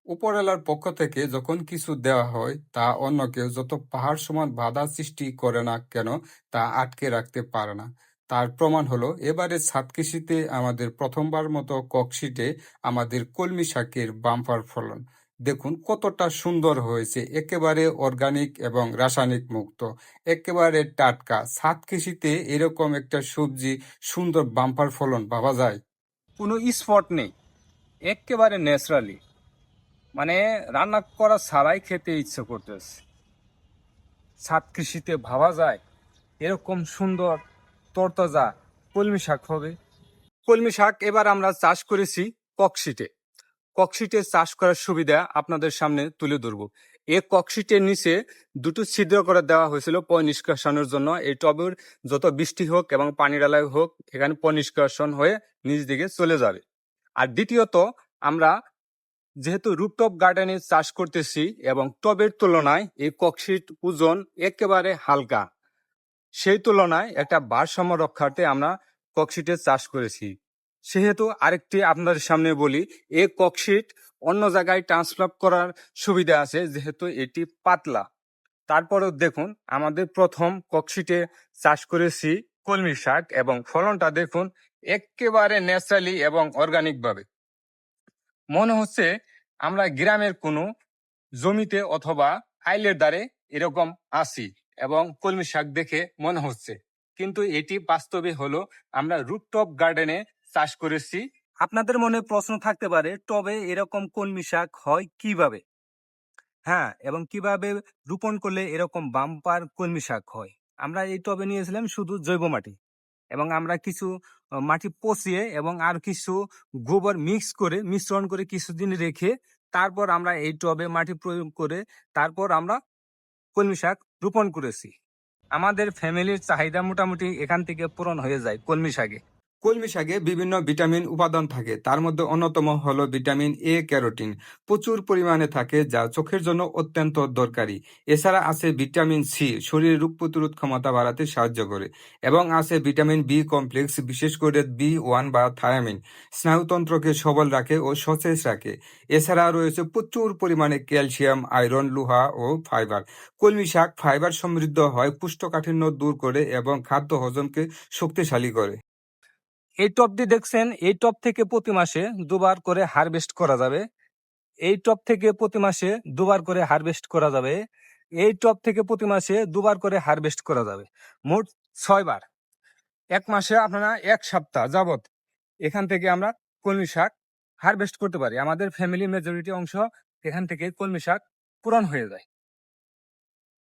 উপরওয়ালার পক্ষ থেকে যখন কিছু দেওয়া হয় তা অন্য কেউ যত পাহাড় সমান বাধা সৃষ্টি করে না কেন তা আটকে রাখতে পারে না। তার প্রমাণ হলো এবারে ছাদ কৃষিতে আমাদের প্রথমবার মতো ককশিটে আমাদের কলমি শাকের বাম্পার ফলন। দেখুন কতটা সুন্দর হয়েছে, একেবারে অর্গানিক এবং রাসায়নিক মুক্ত, একেবারে টাটকা। ছাদ কৃষিতে এরকম একটা সবজি সুন্দর বাম্পার ফলন পাওয়া যায়? কোনো স্পট নেই, একেবারে ন্যাচারালি, মানে রান্না করা ছাড়াই খেতে ইচ্ছে করতেছে। ছাদ কৃষিতে ভাবা যায় এরকম সুন্দর তরতাজা কলমি শাক হবে। কলমি শাক এবার আমরা চাষ করেছি ককশিটে। ককশিটে চাষ করার সুবিধা আপনাদের সামনে তুলে ধরবো। এই ককশিটের নিচে দুটো ছিদ্র করে দেওয়া হয়েছিল পয় নিষ্কাশনের জন্য। এই টবের যত বৃষ্টি হোক এবং পানি ডালাই হোক এখানে পয় নিষ্কাশন হয়ে নিচ দিকে চলে যাবে। আর দ্বিতীয়ত, আমরা যেহেতু রুফটপ গার্ডেনে চাষ করতেছি এবং টবের তুলনায় এই ককশিট ওজন একেবারে হালকা, সেই তুলনায় একটা ভারসাম্য রক্ষার্থে আমরা ককশিটের চাষ করেছি। সেহেতু আরেকটি আপনাদের সামনে বলি, এই ককশিট অন্য জায়গায় ট্রান্সপ্লান্ট করার সুবিধা আছে যেহেতু এটি পাতলা। তারপরেও দেখুন আমাদের প্রথম ককশিটে চাষ করেছি কলমি শাক এবং ফলনটা দেখুন একেবারে ন্যাচারালি এবং অর্গানিক ভাবে। মনে হচ্ছে আমরা গ্রামের কোনো জমিতে অথবা আইলের দ্বারে এরকম আছি এবং কলমি শাক দেখে মনে হচ্ছে, কিন্তু এটি বাস্তবে হলো আমরা রুফটপ গার্ডেনে চাষ করেছি। আপনাদের মনে প্রশ্ন থাকতে পারে, টবে এরকম কলমি শাক হয় কিভাবে? হ্যাঁ, এবং কিভাবে রোপণ করলে এরকম বাম্পার কলমি শাক হয়? আমরা এই টবে নিয়েছিলাম শুধু জৈব মাটি, এবং আমরা কিছু মাটি পচিয়ে এবং আর কিছু গোবর মিশ্রণ করে কিছুদিন রেখে তারপর আমরা এই টবে মাটি প্রয়োগ করে তারপর আমরা কলমি শাক রোপণ করেছি। আমাদের ফ্যামিলির চাহিদা মোটামুটি এখান থেকে পূরণ হয়ে যায় কলমি শাকে। কলমি শাকে বিভিন্ন ভিটামিন উপাদান থাকে, তার মধ্যে অন্যতম হলো ভিটামিন এ ক্যারোটিন। প্রচুর পরিমাণে থাকে যা চোখের জন্য অত্যন্ত দরকারি। এছাড়া আছে ভিটামিন সি, শরীরের রোগ প্রতিরোধ ক্ষমতা বাড়াতে সাহায্য করে। এবং আছে ভিটামিন বি কমপ্লেক্স, বিশেষ করে বি1 বা থায়ামিন, স্নায়ুতন্ত্রকে সবল রাখে ও সতেজ রাখে। এছাড়া রয়েছে প্রচুর পরিমাণে ক্যালসিয়াম, আয়রন, লোহা ও ফাইবার। কলমি শাক ফাইবার সমৃদ্ধ হয়, কোষ্ঠকাঠিন্য দূর করে এবং খাদ্য হজমকে শক্তিশালী করে। এই টবটি দেখছেন, এই টব থেকে প্রতি মাসে দুবার করে হারভেস্ট করা যাবে। এই টব থেকে প্রতি মাসে দুবার করে হারভেস্ট করা যাবে। এই টব থেকে প্রতি মাসে দুবার করে হারভেস্ট করা যাবে, মোট 6 বার। এক মাসে আপনারা 1 সপ্তাহ যাবত এখান থেকে আমরা কলমি শাক হারভেস্ট করতে পারি। আমাদের ফ্যামিলি মেজরিটি অংশ এখান থেকে কলমি শাক পূরণ হয়ে যায়।